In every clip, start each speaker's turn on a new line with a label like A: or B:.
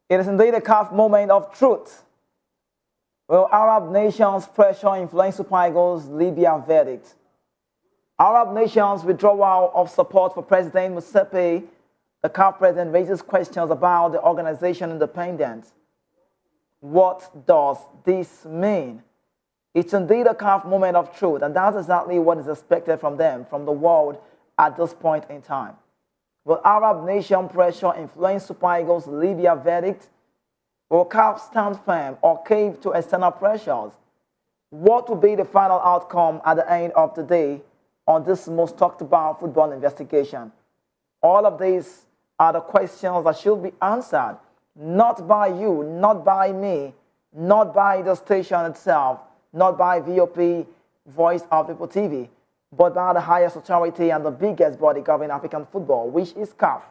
A: It is indeed a CAF moment of truth. Will Arab nations pressure influence Super Eagles Libya verdict? Arab nations withdrawal of support for President Motsepe. The CAF president raises questions about the organization independence. What does this mean? It's indeed a CAF moment of truth, and that's exactly what is expected from them, from the world at this point in time. Will Arab nation pressure influence Super Eagles Libya verdict? Will CAF stand firm or cave to external pressures? What will be the final outcome at the end of the day on this most talked about football investigation? All of these are the questions that should be answered, not by you, not by me, not by the station itself, not by VOP, Voice of People TV, but by the highest authority and the biggest body governing African football, which is CAF.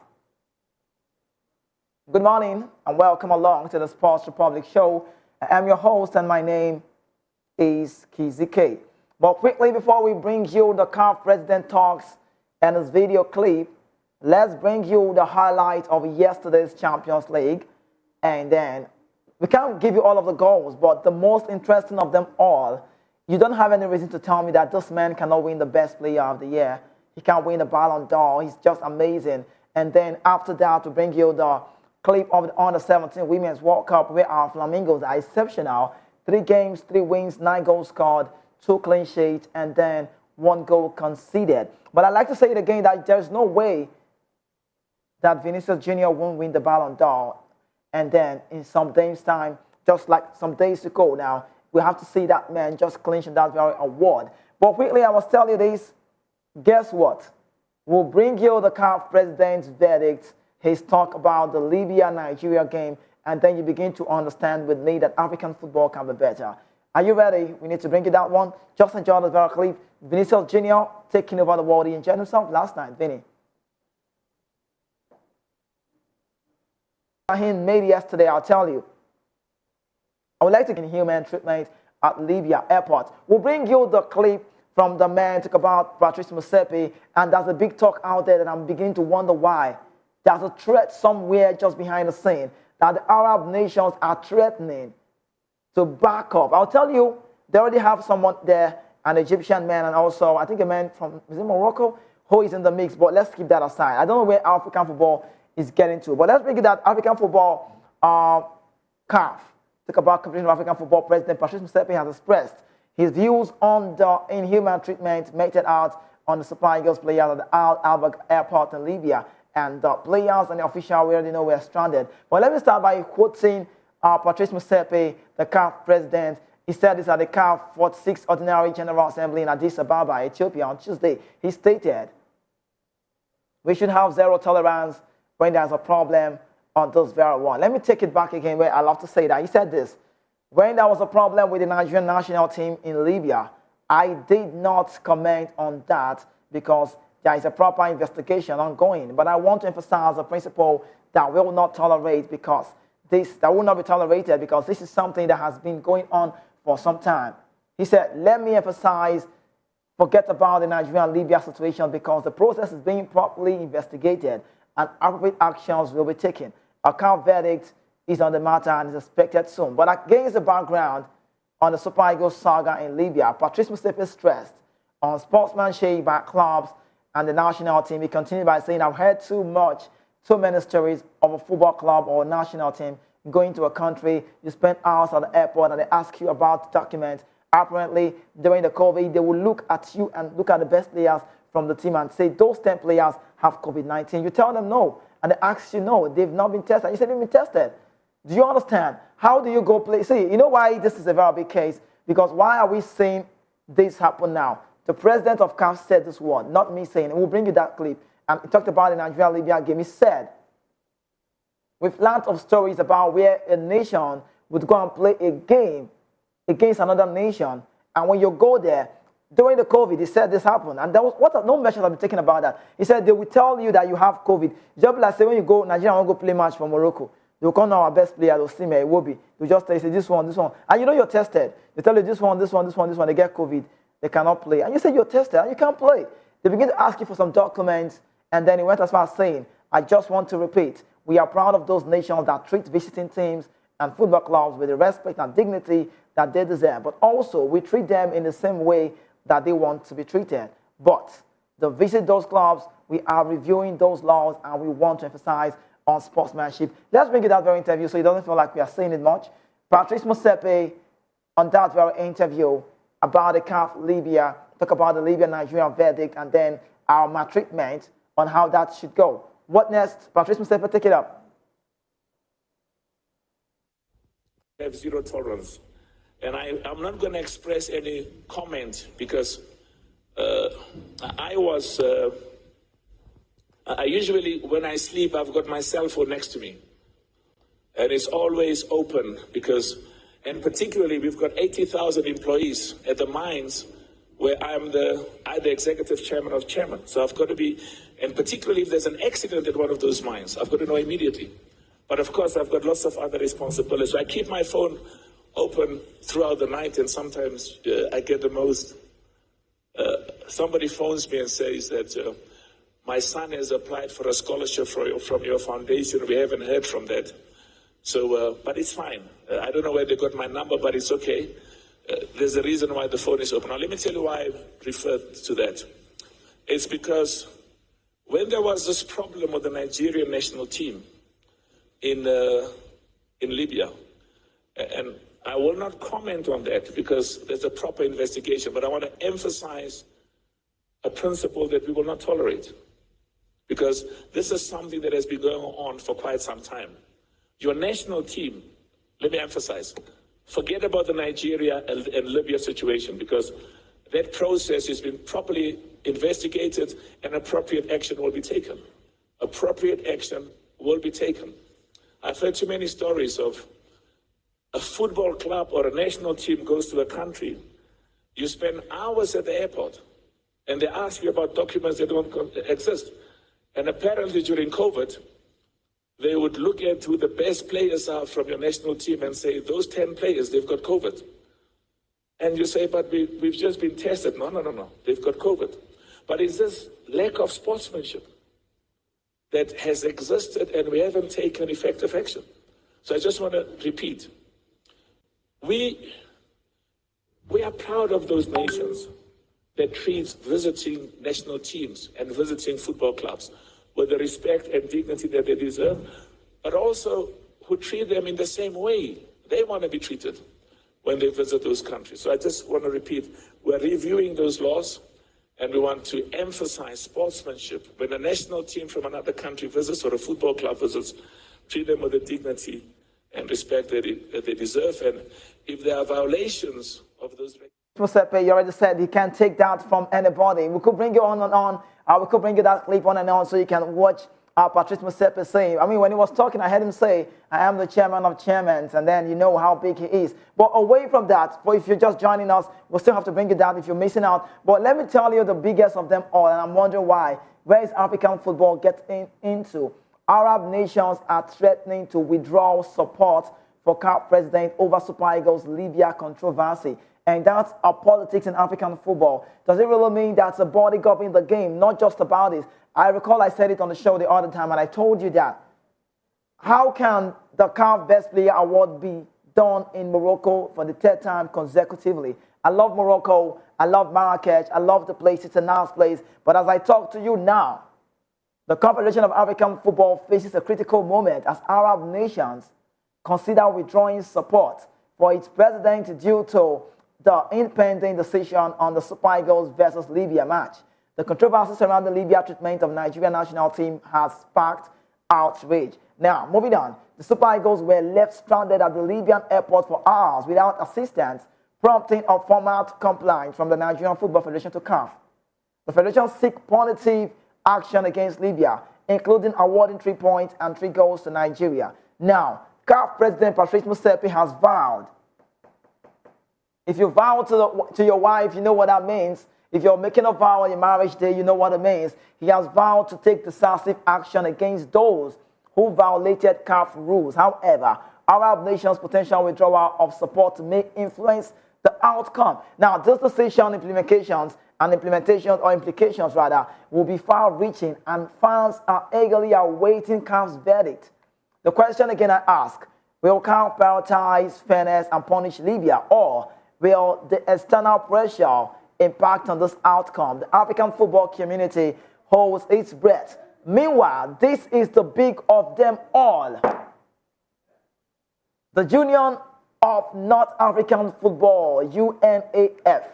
A: Good morning and welcome along to the Sports Republic show. I am your host and my name is Kizzy K. But quickly before we bring you the CAF President talks and his video clip, let's bring you the highlight of yesterday's Champions League. And then we can't give you all of the goals, but the most interesting of them all, you don't have any reason to tell me that this man cannot win the best player of the year. He can't win the Ballon d'Or. He's just amazing. And then after that, to bring you the clip of the Under-17 Women's World Cup where our Flamingos are exceptional. 3 games, 3 wins, 9 goals scored, 2 clean sheets, and then 1 goal conceded. But I'd like to say it again that there's no way that Vinicius Jr. won't win the Ballon d'Or. And then in some days' time, just like some days ago now, we have to see that man just clinching that very award. But quickly, I must tell you this. Guess what? We'll bring you the CAF President's verdict, his talk about the Libya-Nigeria game, and then you begin to understand with me that African football can be better. Are you ready? We need to bring you that one. Just enjoy the very clip. Vinicius Jr. taking over the world. He enjoyed himself last night, Vinny. He made yesterday, I'll tell you. I would like to get inhuman treatment at Libya airport. We'll bring you the clip from the man talk about Patrice Motsepe, and there's a big talk out there that I'm beginning to wonder why. There's a threat somewhere just behind the scene that the Arab nations are threatening to back up. I'll tell you, they already have someone there, an Egyptian man, and also I think a man from Morocco who is in the mix, but let's keep that aside. I don't know where African football is getting to, but let's bring it that African football CAF. Talk about Confederation of African Football President Patrice Motsepe has expressed his views on the inhuman treatment meted out on the Super Eagles players at the Al Albert Airport in Libya. And the players and the officials we already know were stranded. But let me start by quoting Patrice Motsepe, the CAF president. He said this at the CAF 46th Ordinary General Assembly in Addis Ababa, Ethiopia on Tuesday. He stated, "We should have zero tolerance when there's a problem on this very one." Let me take it back again where I love to say that. He said this, "When there was a problem with the Nigerian national team in Libya, I did not comment on that because there is a proper investigation ongoing. But I want to emphasize a principle that will not tolerate that will not be tolerated because this is something that has been going on for some time." He said, "Let me emphasize, forget about the Nigerian-Libya situation because the process is being properly investigated and appropriate actions will be taken. A CAF verdict is on the matter and is expected soon." But against the background on the Super Eagles saga in Libya, Patrice Motsepe stressed on sportsmanship by clubs and the national team. He continued by saying, "I've heard too many stories of a football club or a national team going to a country, you spend hours at the airport and they ask you about documents. Apparently, during the COVID, they will look at you and look at the best players from the team and say, those 10 players have COVID-19. You tell them no, and they ask you no, they've not been tested. You say they've been tested. Do you understand? How do you go play? See, you know why this is a very big case? Because why are we seeing this happen now? The president of CAF said this word, not me saying it. We'll bring you that clip. And he talked about the Nigeria-Libya game. He said, "We've learned of stories about where a nation would go and play a game against another nation. And when you go there, during the COVID, he said this happened. And there was no measures have been taken about that. He said they will tell you that you have COVID. Just like say when you go, Nigeria will go play match for Morocco. They will come to our best player, they'll see me, it will be. They'll just say this one. And you know you're tested. They tell you this one, they get COVID. They cannot play. And you say you're tested and you can't play. They begin to ask you for some documents. And then he went as far as saying, I just want to repeat, We are proud of those nations that treat visiting teams and football clubs with the respect and dignity that they deserve. But also, we treat them in the same way that they want to be treated. But to visit those clubs, we are reviewing those laws, and we want to emphasize on sportsmanship. Let's bring you that very interview so it doesn't feel like we are saying it much. Patrice Motsepe, on that very interview about the CAF Libya, talk about the Libya-Nigerian verdict, and then our mistreatment on how that should go. What next? Patrice Motsepe, take it up.
B: I have zero tolerance. And I'm not going to express any comment because I usually, when I sleep, I've got my cell phone next to me. And it's always open because, and particularly, we've got 80,000 employees at the mines where I'm the executive chairman of chairman. So I've got to be, and particularly if there's an accident at one of those mines, I've got to know immediately. But of course, I've got lots of other responsibilities. So I keep my phone open throughout the night, and sometimes I get the most. Somebody phones me and says that my son has applied for a scholarship from your foundation. We haven't heard from that. So, but it's fine. I don't know where they got my number, but it's okay. There's a reason why the phone is open. Now, let me tell you why I referred to that. It's because when there was this problem with the Nigerian national team in Libya, and I will not comment on that because there's a proper investigation, but I want to emphasize a principle that we will not tolerate, because this is something that has been going on for quite some time. Your national team, let me emphasize, forget about the Nigeria and Libya situation, because that process has been properly investigated and appropriate action will be taken. Appropriate action will be taken. I've heard too many stories of a football club or a national team goes to a country. You spend hours at the airport and they ask you about documents that don't exist. And apparently during COVID, they would look at who the best players are from your national team and say, those 10 players, they've got COVID. And you say, but we've just been tested. No. They've got COVID. But it's this lack of sportsmanship that has existed, and we haven't taken effective action. So I just want to repeat. We are proud of those nations that treat visiting national teams and visiting football clubs with the respect and dignity that they deserve, but also who treat them in the same way they want to be treated when they visit those countries. So I just want to repeat, we're reviewing those laws, and we want to emphasize sportsmanship. When a national team from another country visits or a football club visits, treat them with the dignity and respect that they deserve. And if there are violations of those regulations,
A: Motsepe, you already said you can't take that from anybody. We could bring you on and on. We could bring you that clip on and on so you can watch Patrice Motsepe say. I mean, when he was talking, I heard him say, I am the chairman of chairmen, and then you know how big he is. But away from that, for if you're just joining us, we'll still have to bring you down if you're missing out. But let me tell you the biggest of them all, and I'm wondering why. Where is African football getting into? Arab nations are threatening to withdraw support for CAF President over Super Eagles Libya controversy. And that's our politics in African football. Does it really mean that's a body governing the game, not just about it? I recall I said it on the show the other time, and I told you that. How can the CAF Best Player Award be done in Morocco for the third time consecutively? I love Morocco. I love Marrakech. I love the place. It's a nice place. But as I talk to you now, the Confederation of African Football faces a critical moment as Arab nations consider withdrawing support for its president due to the impending decision on the Super Eagles versus Libya match. The controversy surrounding the Libya treatment of Nigerian national team has sparked outrage. Now, moving on, the Super Eagles were left stranded at the Libyan airport for hours without assistance, prompting a format complaint from the Nigerian Football Federation to CAF. The federation seeks punitive action against Libya, including awarding 3 points and 3 goals to Nigeria. Now, CAF President Patrice Motsepe has vowed. If you vow to your wife, you know what that means. If you're making a vow on your marriage day, you know what it means. He has vowed to take decisive action against those who violated CAF rules. However, Arab nations' potential withdrawal of support may influence the outcome. Now, this decision implications will be far-reaching, and fans are eagerly awaiting CAF's verdict. The question again I ask, will CAF prioritize fairness and punish Libya, or will the external pressure impact on this outcome? The African football community holds its breath. Meanwhile, this is the big of them all. The Union of North African Football, UNAF,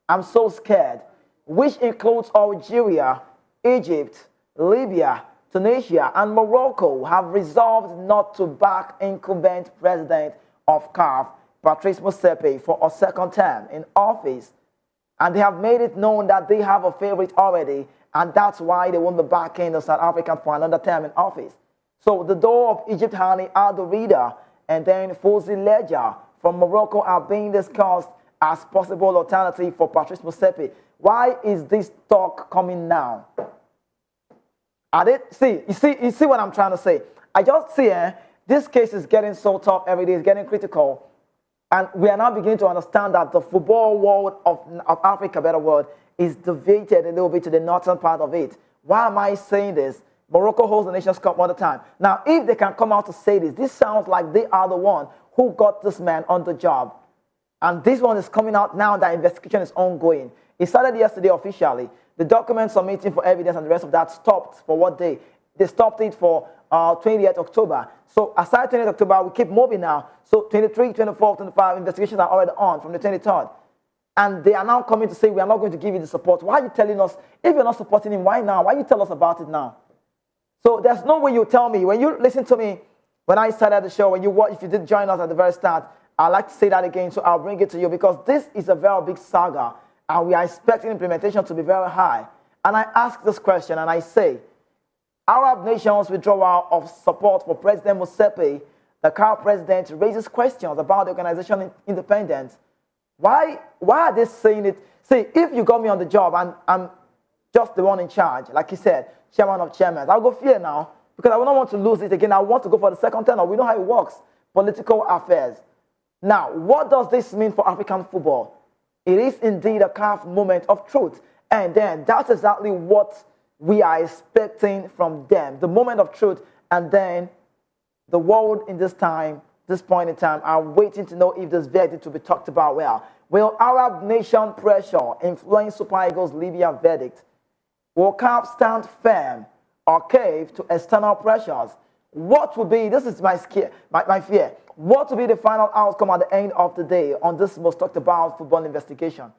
A: I'm so scared, which includes Algeria, Egypt, Libya, Tunisia, and Morocco, have resolved not to back incumbent president of CAF, Patrice Motsepe, for a second term in office. And they have made it known that they have a favorite already, and that's why they won't be backing the South African for another term in office. So the door of Egypt, Hani Al-Dorida, and then Fozi Ledger from Morocco are being discussed as possible alternative for Patrice Motsepe. Why is this talk coming now? You see what I'm trying to say? I just see this case is getting so tough every day, it's getting critical. And we are now beginning to understand that the football world of Africa, better word, is deviated a little bit to the northern part of it. Why am I saying this? Morocco holds the Nations Cup all the time. Now, if they can come out to say this sounds like they are the one who got this man on the job. And this one is coming out now that investigation is ongoing. It started yesterday officially. The documents submitting for evidence and the rest of that stopped for what day? They stopped it for 28th October. So aside 28th October, we keep moving now. So 23, 24, 25 investigations are already on from the 23rd. And they are now coming to say, we are not going to give you the support. Why are you telling us, if you're not supporting him, why now? Why you tell us about it now? So there's no way you tell me. When you listen to me, when I started the show, when you watch, if you did join us at the very start, I like to say that again, so I'll bring it to you because this is a very big saga and we are expecting implementation to be very high. And I ask this question and I say, Arab nations' withdrawal of support for President Motsepe, the CAF president, raises questions about the organization independence. Why are they saying it? See, if you got me on the job and I'm just the one in charge, like he said, chairman of chairmen, I'll go fear now because I will not want to lose it again. I want to go for the second tenor. We know how it works, political affairs. Now, what does this mean for African football? It is indeed a CAF moment of truth. And then that's exactly what we are expecting from them, the moment of truth. And then the world in this point in time, are waiting to know if this verdict will be talked about well. Will Arab nation pressure influence Super Eagles-Libya verdict? Will CAF stand firm or cave to external pressures? What will be, this is my fear, what will be the final outcome at the end of the day on this most talked about football investigation?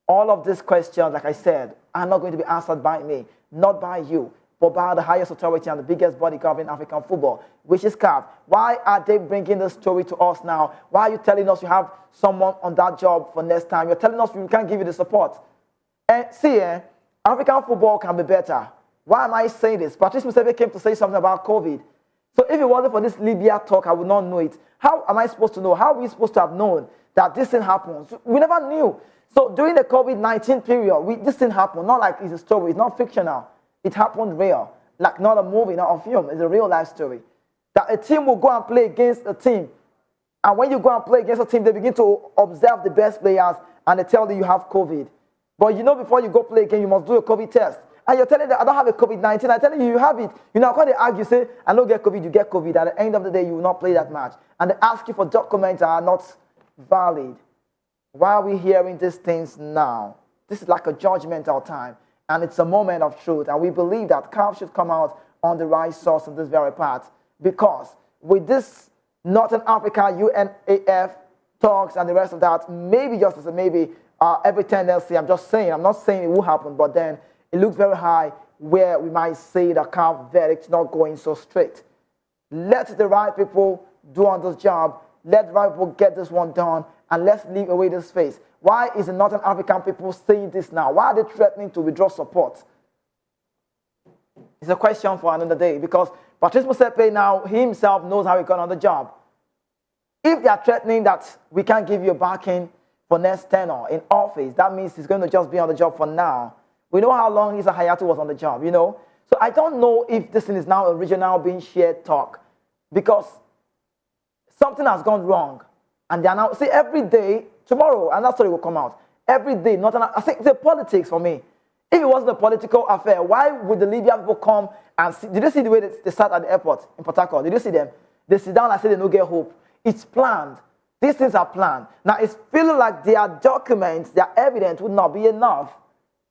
A: All of these questions, like I said, are not going to be answered by me, not by you, but by the highest authority and the biggest body governing African football, which is CAF. Why are they bringing this story to us now? Why are you telling us you have someone on that job for next time? You're telling us we can't give you the support. And see, African football can be better. Why am I saying this? Patrice Motsepe came to say something about COVID. So if it wasn't for this Libya talk, I would not know it. How am I supposed to know? How are we supposed to have known that this thing happens? We never knew. So during the COVID-19 period, this thing happened. Not like it's a story. It's not fictional. It happened real. Like not a movie, not a film. It's a real life story. That a team will go and play against a team. And when you go and play against a team, they begin to observe the best players and they tell you you have COVID. But you know before you go play again, you must do a COVID test. And you're telling them, I don't have a COVID-19. I'm telling you, you have it. You know, when they argue, say, I don't get COVID, you get COVID. At the end of the day, you will not play that match. And they ask you for documents that are not valid. Why are we hearing these things now? This is like a judgmental time. And it's a moment of truth. And we believe that CAF should come out on the right source in this very part. Because with this Northern Africa, UNAF talks and the rest of that, maybe just as a maybe, every tendency, I'm just saying, I'm not saying it will happen, but then it looks very high where we might say the CAF verdict not going so straight. Let the right people do on this job. Let the right people get this one done. And let's leave away this face. Why is the Northern African people saying this now? Why are they threatening to withdraw support? It's a question for another day. Because Patrice Motsepe now, he himself knows how he got on the job. If they are threatening that we can't give you a backing for next tenure in office, that means he's going to just be on the job for now. We know how long Issa Hayatou was on the job, you know. So I don't know if this thing is now a regional being shared talk because something has gone wrong. And they are now, see, every day, tomorrow, another story will come out. Every day, I think the politics for me. If it wasn't a political affair, why would the Libyan people come and see? Did you see the way they sat at the airport in Port Harcourt? Did you see them? They sit down and say they don't get hope. It's planned. These things are planned. Now, it's feeling like their documents, their evidence would not be enough,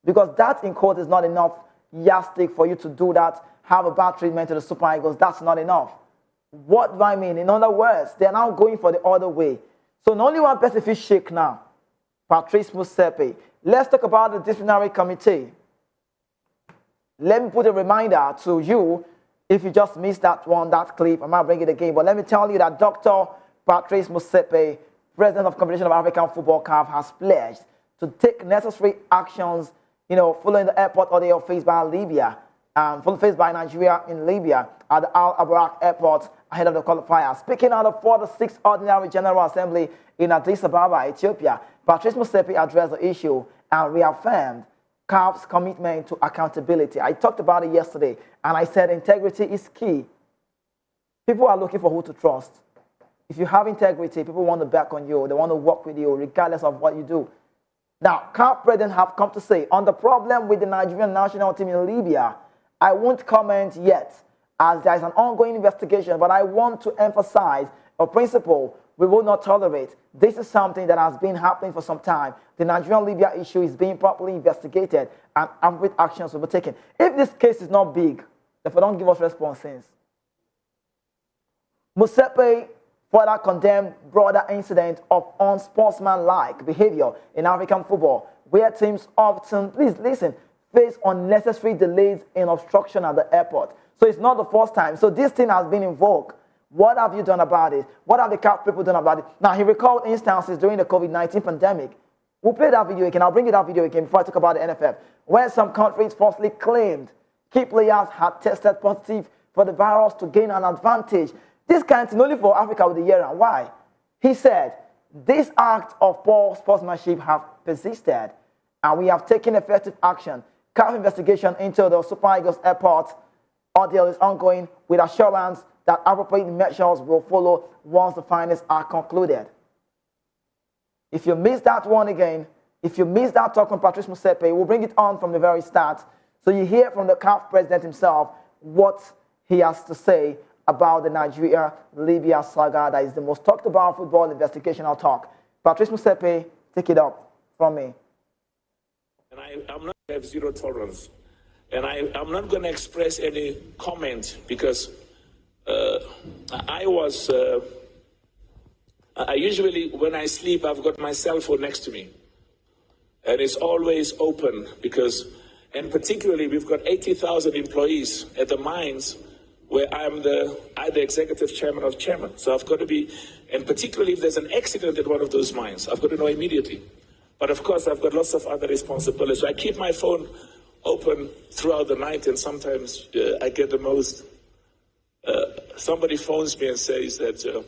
A: because that in court is not enough yardstick for you to do that, have a bad treatment to the Super Eagles. That's not enough. What do I mean? In other words, they're now going for the other way. So only one person feels shake now, Patrice Motsepe. Let's talk about the disciplinary committee. Let me put a reminder to you, if you just missed that one, that clip, I might bring it again. But let me tell you that Dr. Patrice Motsepe, President of Confederation of African Football CAF, has pledged to take necessary actions, following the airport ordeal faced by Libya, faced by Nigeria in Libya at the Al Abarak airport ahead of the qualifiers. Speaking out of 46th Ordinary General Assembly in Addis Ababa, Ethiopia, Patrice Motsepe addressed the issue and reaffirmed CAF's commitment to accountability. I talked about it yesterday, and I said integrity is key. People are looking for who to trust. If you have integrity, people want to back on you. They want to work with you regardless of what you do. Now, CAF President have come to say, on the problem with the Nigerian national team in Libya, I won't comment yet, as there is an ongoing investigation, but I want to emphasize a principle we will not tolerate. This is something that has been happening for some time. The Nigerian-Libya issue is being properly investigated, and appropriate actions will be taken. If this case is not big, if they don't give us responses. Motsepe further condemned broader incident of unsportsmanlike behavior in African football, where teams often, please listen, face unnecessary delays in obstruction at the airport. So it's not the first time. So this thing has been invoked. What have you done about it? What have the CAF people done about it? Now, he recalled instances during the COVID-19 pandemic. We'll play that video again. I'll bring you that video again before I talk about the NFF, where some countries falsely claimed key players had tested positive for the virus to gain an advantage. This kind of thing only for Africa with the year round. Why? He said, this act of poor sportsmanship have persisted, and we have taken effective action. CAF investigation into the Super Eagles airport ordeal is ongoing, with assurance that appropriate measures will follow once the findings are concluded. If you missed that one again, if you missed that talk from Patrice Motsepe, we'll bring it on from the very start. So you hear from the CAF president himself what he has to say about the Nigeria-Libya saga that is the most talked about football investigational talk. Patrice Motsepe, take it up from me.
B: And I'm not have zero tolerance. And I'm not going to express any comment because I usually, when I sleep, I've got my cell phone next to me. And it's always open because, and particularly, we've got 80,000 employees at the mines where I'm the executive chairman of chairman. So I've got to be, and particularly if there's an accident at one of those mines, I've got to know immediately. But of course, I've got lots of other responsibilities. So I keep my phone open throughout the night, and sometimes I get the most. Somebody phones me and says that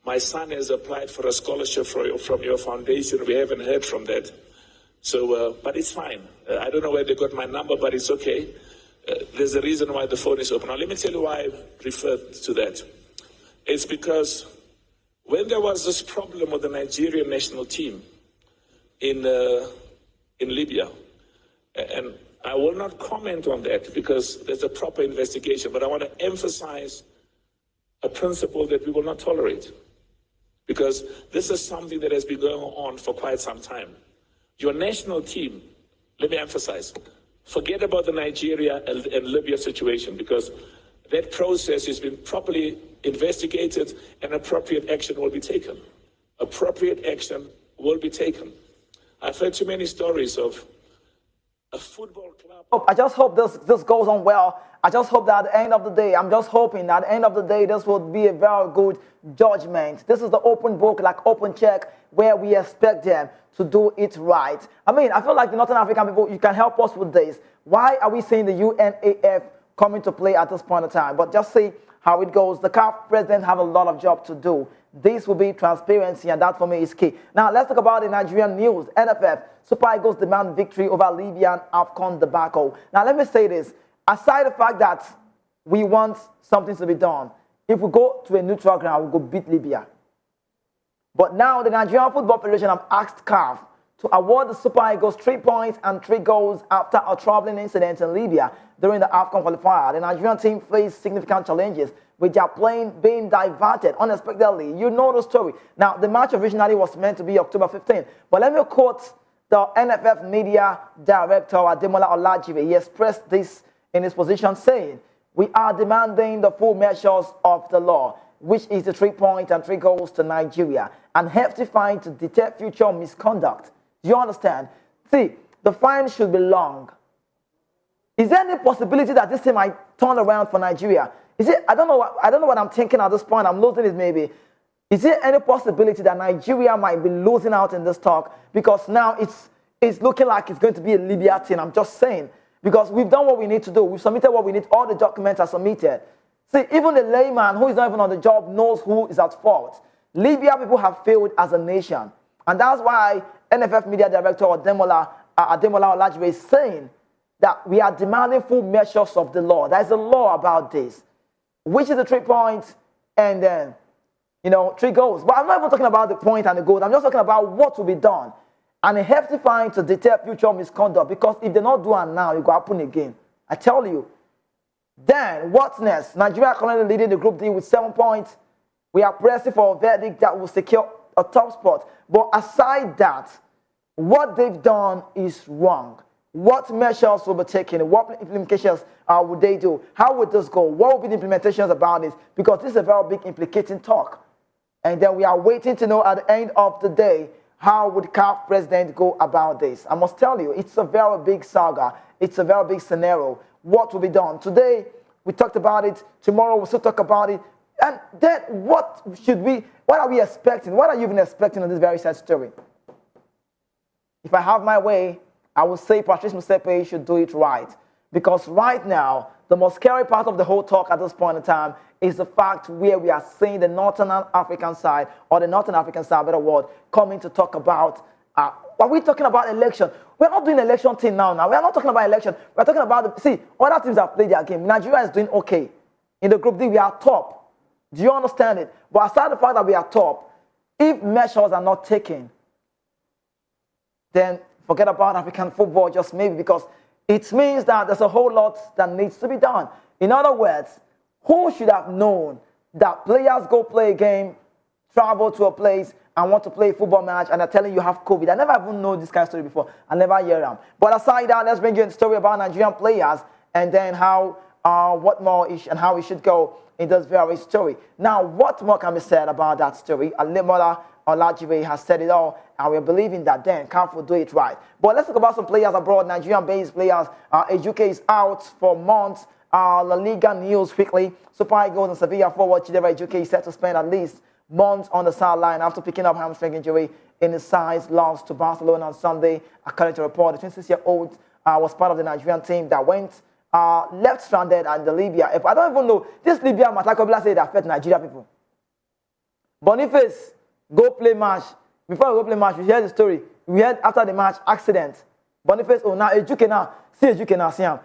B: my son has applied for a scholarship from your foundation. We haven't heard from that. So, but it's fine. I don't know where they got my number, but it's okay. There's a reason why the phone is open. Now, let me tell you why I referred to that. It's because when there was this problem with the Nigerian national team in Libya, and I will not comment on that because there's a proper investigation, but I want to emphasize a principle that we will not tolerate, because this is something that has been going on for quite some time. Your national team, let me emphasize, forget about the Nigeria and Libya situation, because that process has been properly investigated and appropriate action will be taken. Appropriate action will be taken. I've heard too many stories of a football club.
A: I just hope this goes on well. I just hope that at the end of the day, I'm just hoping that at the end of the day, this will be a very good judgment. This is the open book, like open check, where we expect them to do it right. I mean, I feel like the Northern African people, you can help us with this. Why are we seeing the UNAF coming to play at this point in time? But just see how it goes. The CAF president have a lot of job to do. This will be transparency, and that for me is key. Now, let's talk about the Nigerian news. NFF, Super Eagles demand victory over Libyan AFCON debacle. Now, let me say this. Aside the fact that we want something to be done, if we go to a neutral ground, we'll go beat Libya. But now the Nigerian Football Federation have asked CAF to award the Super Eagles 3 points and 3 goals after a troubling incident in Libya during the AFCON qualifier. The Nigerian team faced significant challenges with their plane being diverted unexpectedly. You know the story. Now, the match originally was meant to be October 15th, but let me quote the NFF media director, Ademola Olajibe. He expressed this in his position, saying, "We are demanding the full measures of the law, which is the 3 points and 3 goals to Nigeria, and hefty fine to deter future misconduct." Do you understand? See, the fine should be long. Is there any possibility that this thing might turn around for Nigeria? Is it? I don't know what I'm thinking at this point. I'm losing it maybe. Is there any possibility that Nigeria might be losing out in this talk? Because now it's looking like it's going to be a Libya thing. I'm just saying. Because we've done what we need to do. We've submitted what we need. All the documents are submitted. See, even the layman who is not even on the job knows who is at fault. Libya people have failed as a nation. And that's why NFF Media Director Ademola Olajibe is saying that we are demanding full measures of the law. There is a law about this, which is the 3 points and then, 3 goals. But I'm not even talking about the point and the goals. I'm just talking about what will be done. And a hefty fine to deter future misconduct, because if they not do it now, it will happen again. I tell you. Then, what's next? Nigeria currently leading the Group D with 7 points. We are pressing for a verdict that will secure a top spot. But aside that, what they've done is wrong. What measures will be taken? What implications would they do? How would this go? What will be the implementations about this? Because this is a very big implicating talk. And then we are waiting to know at the end of the day, how would CAF President go about this? I must tell you, it's a very big saga. It's a very big scenario. What will be done? Today, we talked about it. Tomorrow, we'll still talk about it. And then what are we expecting? What are you even expecting on this very sad story? If I have my way, I would say Patrice Motsepe should do it right. Because right now, the most scary part of the whole talk at this point in time is the fact where we are seeing the Northern African side, or the Northern African side, better word, coming to talk about, are we talking about election? We're not doing election thing now. We are not talking about election. We're talking about, other teams have played their game. Nigeria is doing okay. In the Group D, we are top. Do you understand it? But aside the fact that we are top, if measures are not taken, then forget about African football just maybe, because it means that there's a whole lot that needs to be done. In other words, who should have known that players go play a game, travel to a place, and want to play a football match, and they're telling you have COVID? I never even know this kind of story before. I never hear them. But aside that, let's bring you a story about Nigerian players, and then how, what more and how it should go in this very story. Now, what more can be said about that story? Ademola Olajibe has said it all, and we're believing that then CAF will do it right. But let's talk about some players abroad, Nigerian-based players. Ejuke is out for months. La Liga news quickly. Super Eagles and Sevilla forward Chidera Ejuke is set to spend at least months on the sideline after picking up hamstring injury in his side's loss to Barcelona on Sunday. According to report, the 26-year-old was part of the Nigerian team that went left stranded at the Libya. I don't even know. This Libya matter, Kobla said it affect Nigeria people. Boniface, go play match. Before we go play match, we heard the story. We heard after the match, accident. Boniface, now Ejuke now. See Ejuke now, see him.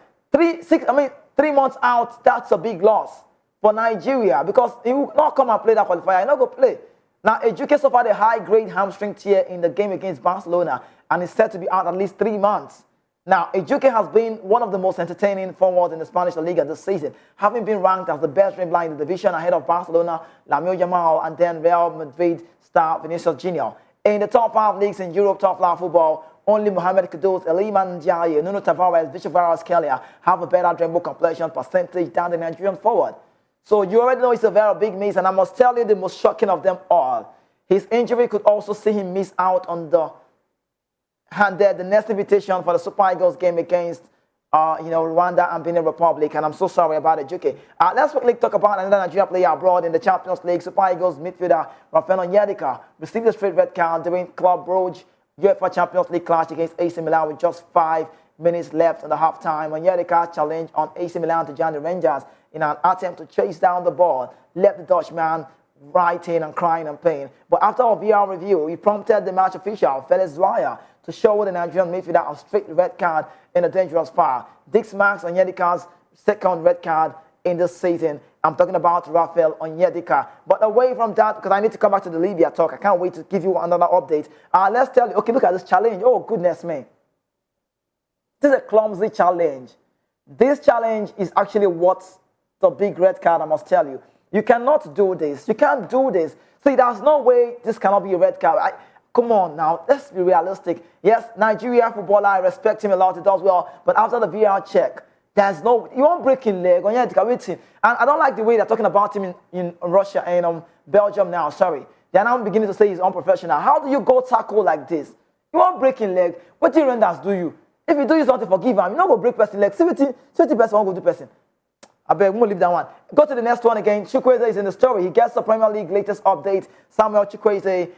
A: 3 months out, that's a big loss for Nigeria, because he will not come and play that qualifier. He will not go play. Now, Ejuke suffered a high-grade hamstring tear in the game against Barcelona and is said to be out at least 3 months. Now, Ejuke has been one of the most entertaining forwards in the Spanish La Liga this season, having been ranked as the best dribbler in the division ahead of Barcelona, Lamine Yamal, and then Real Madrid star Vinicius Junior. In the top 5 leagues in Europe, top flight football, only Mohamed Kudus, Eliman Ndiaye, Nuno Tavares, Bishop Kelia have a better dribble completion percentage than the Nigerian forward. So you already know it's a very big miss, and I must tell you the most shocking of them all. His injury could also see him miss out on the next invitation for the Super Eagles game against Rwanda and Benin Republic, and I'm so sorry about it, Ejuke. Let's quickly talk about another Nigerian player abroad in the Champions League. Super Eagles midfielder Rafael Onyedika received a straight red card during Club Brugge UEFA Champions League clash against AC Milan with just 5 minutes left in the half-time. Onyedika challenged on AC Milan to join the Rangers in an attempt to chase down the ball, left the Dutchman writing and crying in pain. But after a VR review, he prompted the match official, Felix Dwyer, to show the Nigerian midfielder a straight red card in a dangerous foul. This marks Onyedika's second red card in this season, I'm talking about Rafael Onyedika. But away from that, because I need to come back to the Libya talk, I can't wait to give you another update. Let's tell you, okay, look at this challenge. Oh, goodness me. This is a clumsy challenge. This challenge is actually what's the big red card, I must tell you. You cannot do this. You can't do this. See, there's no way this cannot be a red card. Come on now, let's be realistic. Yes, Nigeria footballer, I respect him a lot, he does well. But after the VR check, there's no, you won't break in leg. And I don't like the way they're talking about him in Russia and Belgium now, sorry. They're now beginning to say he's unprofessional. How do you go tackle like this? You won't break in leg. What do you renders do you? If you do something, forgive him. You not go break person leg. 70 person won't go do person. I beg, we won't leave that one. Go to the next one again. Chukwueze is in the story. He gets the Premier League latest update. Samuel Chukwueze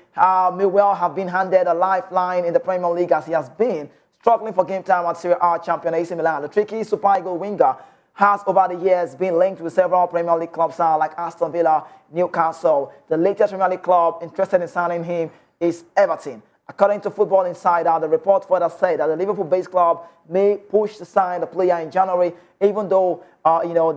A: may well have been handed a lifeline in the Premier League as he has been struggling for game time at Serie A champion AC Milan. The tricky Super Eagles winger has over the years been linked with several Premier League clubs like Aston Villa, Newcastle. The latest Premier League club interested in signing him is Everton. According to Football Insider, the report further said that the Liverpool-based club may push to sign the player in January, even though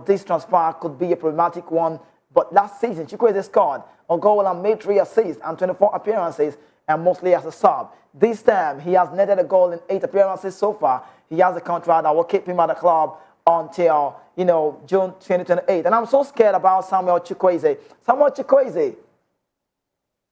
A: this transfer could be a problematic one. But last season, Chukwueze scored a goal and made 3 assists and 24 appearances, and mostly as a sub. This time, he has netted a goal in 8 appearances so far. He has a contract that will keep him at the club until June 2028. And I'm so scared about Samuel Chukwueze. Samuel Chukwueze,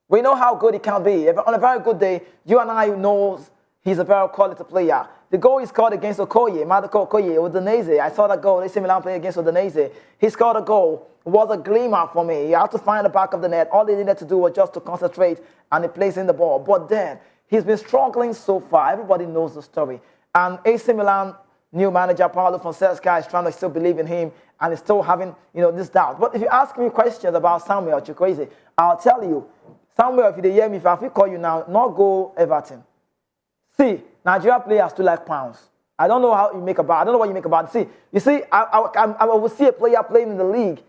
A: we know how good he can be. On a very good day, you and I knows he's a very quality player. The goal he scored against Okoye, Madoko Okoye, Udinese. I saw that goal, AC Milan playing against Udinese. He scored a goal. It was a glimmer for me. He had to find the back of the net. All he needed to do was just to concentrate and he plays in the ball. But then, he's been struggling so far. Everybody knows the story. And AC Milan new manager, Paulo Fonseca, is trying to still believe in him and is still having, this doubt. But if you ask me questions about Samuel Chukwueze, I'll tell you, Samuel, if you hear me, if I call you now, not go Everton. See, Nigeria players still like pounds. I don't know how you make about. I don't know what you make about it. See, you see, I will see a player playing in the league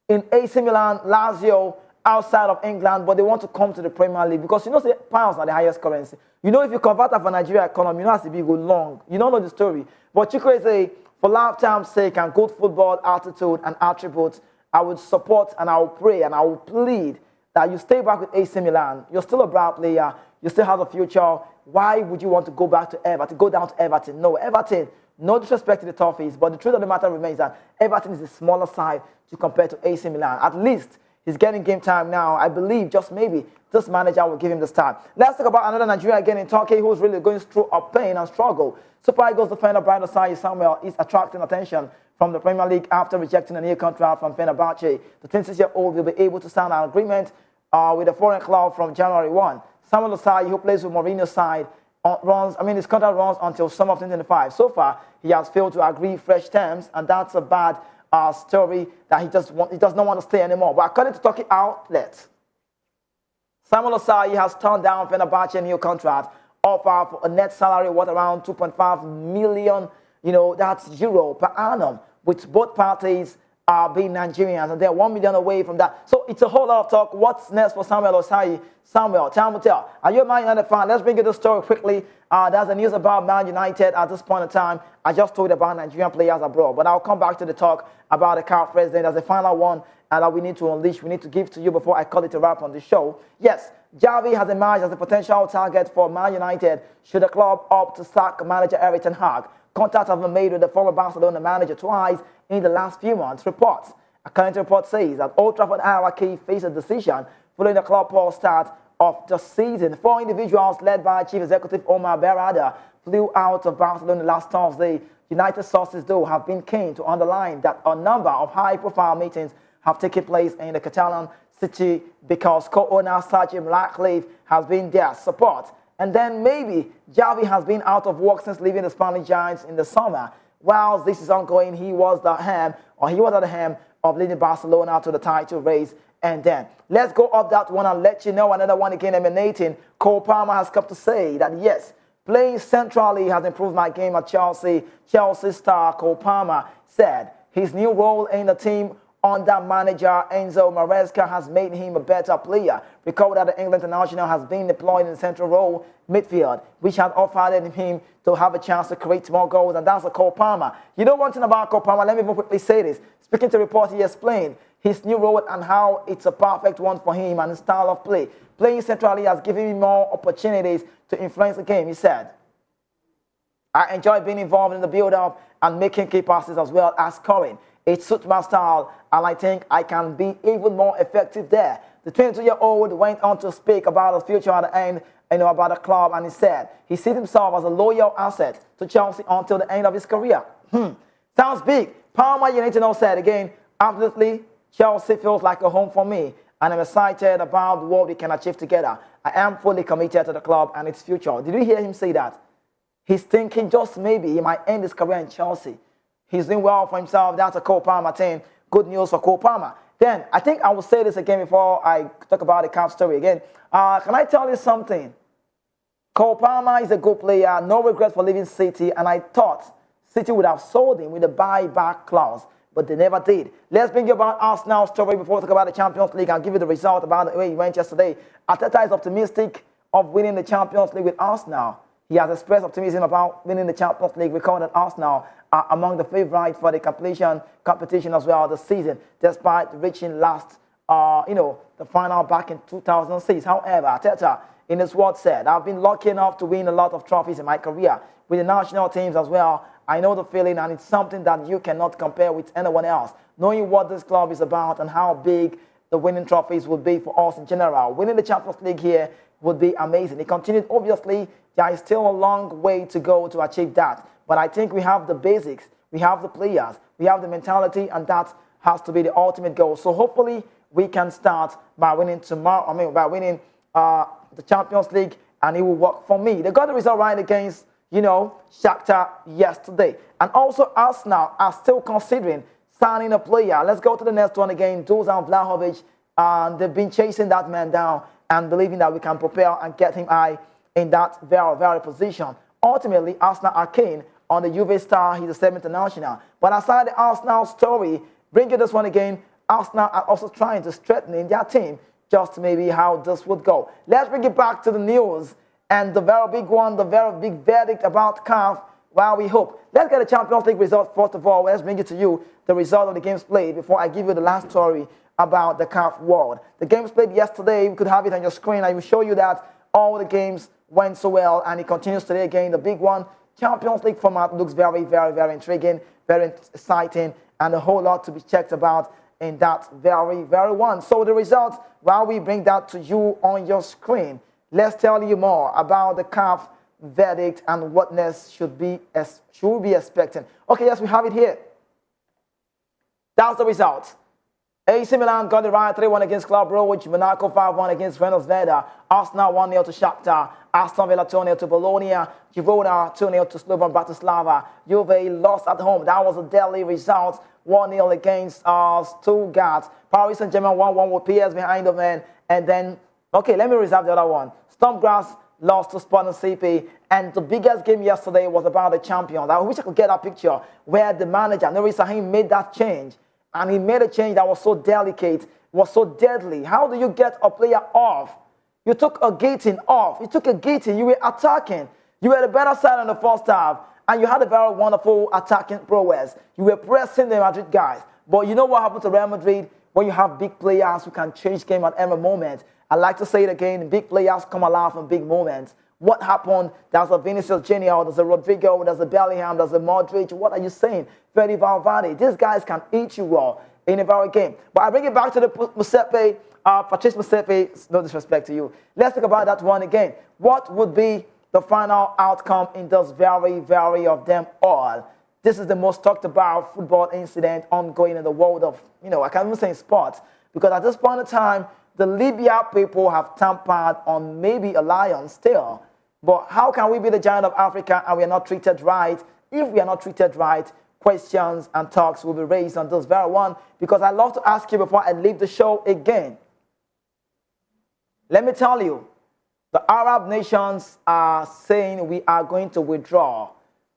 A: in AC Milan, Lazio, outside of England, but they want to come to the Premier League because say pounds are the highest currency. If you convert that for Nigeria economy, it has to be go long. You don't know the story. But Chukwueze, for lifetime's sake and good football attitude and attributes, I would support and I will pray and I will plead that you stay back with AC Milan. You're still a bright player. You still have a future. Why would you want to go back to Everton, go down to Everton? No, Everton, no disrespect to the Toffees, but the truth of the matter remains that Everton is a smaller side to compare to AC Milan. At least he's getting game time now. I believe just maybe this manager will give him the start. Let's talk about another Nigeria again in Turkey who's really going through a pain and struggle. Super Eagles defender Brian Osayi Samuel is attracting attention from the Premier League after rejecting a new contract from Fenerbahce. The 26-year-old will be able to sign an agreement with a foreign club from January 1. Samuel Osayi, who plays with Mourinho's side, his contract runs until summer of 2025. So far, he has failed to agree fresh terms, and that's a bad story that he does not want to stay anymore. But according to Turkey outlets, Samuel Osayi has turned down Fenerbahce's new contract offer for a net salary worth around 2.5 million, that's euro per annum, with both parties being Nigerians, and they're 1 million away from that. So it's a whole lot of talk. What's next for Samuel Osayi? Samuel, time will tell. Are you a Man United fan? Let's bring you the story quickly. There's the news about Man United at this point in time. I just told you about Nigerian players abroad, but I'll come back to the talk about the CAF President as the final one that we need to unleash, we need to give to you before I call it a wrap on the show. Yes, Javi has emerged as a potential target for Man United should the club opt to sack manager Erik ten Hag. Contacts have been made with the former Barcelona manager twice in the last few months. Reports, according to report, says that Old Trafford hierarchy faces a decision following the club poor start of the season. 4 individuals led by Chief Executive Omar Berrada flew out of Barcelona last Thursday. United sources, though, have been keen to underline that a number of high-profile meetings have taken place in the Catalan city because co-owner Sergio Ratcliffe has been their support. And then maybe Javi has been out of work since leaving the Spanish Giants in the summer. Whilst this is ongoing, he was at the helm of leading Barcelona to the title race. And then let's go off that one and let you know another one again emanating. Cole Palmer has come to say that yes, playing centrally has improved my game at Chelsea. Chelsea star Cole Palmer said his new role in the team under manager Enzo Maresca has made him a better player. Recall that the England international has been deployed in the central role midfield, which has offered him to have a chance to create more goals, and that's a Cole Palmer. You know one thing about Cole Palmer, let me quickly say this. Speaking to reports, he explained his new role and how it's a perfect one for him and his style of play. Playing centrally has given him more opportunities to influence the game, he said. I enjoy being involved in the build-up and making key passes as well as scoring. It suits my style, and I think I can be even more effective there. The 22-year-old went on to speak about his future at the end, about the club, and he said he sees himself as a loyal asset to Chelsea until the end of his career. Sounds big. Palmer, you need to know, said again, absolutely, Chelsea feels like a home for me, and I'm excited about what we can achieve together. I am fully committed to the club and its future. Did you hear him say that? He's thinking just maybe he might end his career in Chelsea. He's doing well for himself. That's a Cole Palmer thing. Good news for Cole Palmer. Then, I think I will say this again before I talk about the CAF story again. Can I tell you something? Cole Palmer is a good player. No regrets for leaving City. And I thought City would have sold him with a buyback clause, but they never did. Let's bring you about Arsenal's story before we talk about the Champions League. I'll give you the result about the way he went yesterday. Arteta is optimistic of winning the Champions League with Arsenal. He has expressed optimism about winning the Champions League, recording Arsenal are among the favourites for the competition as well this season, despite reaching the final back in 2006. However, Arteta, in his words, said, I've been lucky enough to win a lot of trophies in my career with the national teams as well. I know the feeling, and it's something that you cannot compare with anyone else. Knowing what this club is about and how big the winning trophies will be for us in general. Winning the Champions League here would be amazing. He continued, obviously, there is still a long way to go to achieve that. But I think we have the basics, we have the players, we have the mentality, and that has to be the ultimate goal. So hopefully we can start by winning tomorrow, by winning the Champions League, and it will work for me. They got the result right against, Shakhtar yesterday. And also Arsenal are still considering signing a player. Let's go to the next one again, Dusan Vlahovic. And they've been chasing that man down and believing that we can propel and get him high in that very, very position. Ultimately, Arsenal are keen on the Juve star. He's a 7th international. But aside the Arsenal story, bring you this one again. Arsenal are also trying to strengthen their team, just maybe how this would go. Let's bring it back to the news and the very big one, the very big verdict about CAF. Well, we hope. Let's get the Champions League results first of all. Let's bring it to you, the result of the games played, before I give you the last story about the CAF world. The games played yesterday, we could have it on your screen. I will show you that all the games went so well, and it continues today again. The big one, Champions League format, looks very, very, very intriguing, very exciting, and a whole lot to be checked about in that very, very one. So the results, while we bring that to you on your screen, let's tell you more about the CAF verdict and what next should be expecting. Okay, yes, we have it here. That's the result. AC Milan got it right, 3-1 against Club Brugge, Monaco 5-1 against Reynolds Veda, Arsenal 1-0 to Shakhtar, Aston Villa 2-0 to Bologna, Girona 2-0 to Slovan Bratislava, Juve lost at home. That was a deadly result, 1-0 against Stuttgart, Paris Saint-Germain 1-1 with PSV Eindhoven, and then, okay, let me reserve the other one. Stormgrass lost to Sporting CP, and the biggest game yesterday was about the champions. I wish I could get that picture where the manager, Nuri Sahin, made that change. And he made a change that was so delicate, was so deadly. How do you get a player off? You took a gating off. You took a gating. You were attacking. You were the better side in the first half. And you had a very wonderful attacking prowess. You were pressing the Madrid guys. But you know what happened to Real Madrid? When you have big players who can change game at every moment. I like to say it again. Big players come alive in big moments. What happened? There's a Vinicius Junior, there's a Rodrigo, there's a Bellingham, there's a Modric. What are you saying? Fede Valverde. These guys can eat you raw in a very game. But I bring it back to the Motsepe, Patrice Motsepe. No disrespect to you. Let's talk about that one again. What would be the final outcome in those very, very of them all? This is the most talked about football incident ongoing in the world of, I can't even say sports. Because at this point in time, the Libya people have tampered on maybe a lion still. But how can we be the giant of Africa and we are not treated right? If we are not treated right, questions and talks will be raised on this very one. Because I love to ask you before I leave the show again. Let me tell you, the Arab nations are saying we are going to withdraw.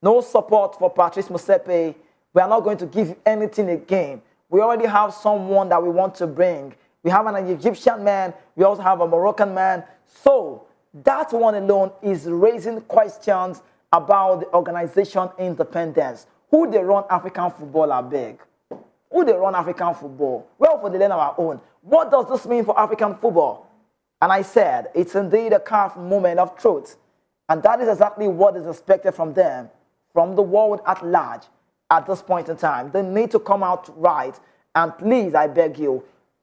A: No support for Patrice Motsepe. We are not going to give you anything again. We already have someone that we want to bring. We have an Egyptian man. We also have a Moroccan man. So that one alone is raising questions about the organization independence. Who they run African football are big? Who they run African football? Well, for the land of our own. What does this mean for African football? And I said, it's indeed a CAF moment of truth. And that is exactly what is expected from them, from the world at large at this point in time. They need to come out right. And please, I beg you,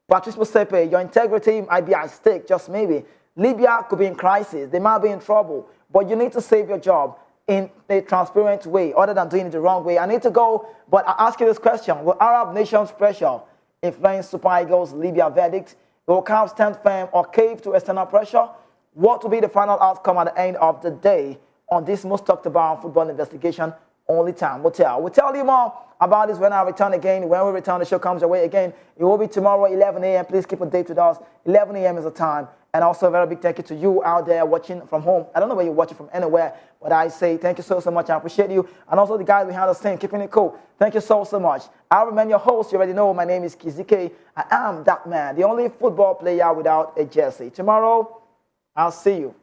A: Patrice Motsepe, your integrity might be at stake, just maybe. Libya could be in crisis. They might be in trouble. But you need to save your job in a transparent way, other than doing it the wrong way. I need to go, but I ask you this question. Will Arab nations' pressure influence Super Eagles' Libya verdict? Will CAF stand firm or cave to external pressure? What will be the final outcome at the end of the day on this most talked about football investigation? Only time will tell. We'll tell you more about this when I return again. When we return, the show comes your way again. It will be tomorrow, 11 a.m. Please keep a date with us. 11 a.m. is the time. And also a very big thank you to you out there watching from home. I don't know where you're watching from, anywhere, but I say thank you so much. I appreciate you. And also the guys behind the scene, keeping it cool. Thank you so much. I remain your host. You already know my name is Kizike. I am that man, the only football player without a jersey. Tomorrow, I'll see you.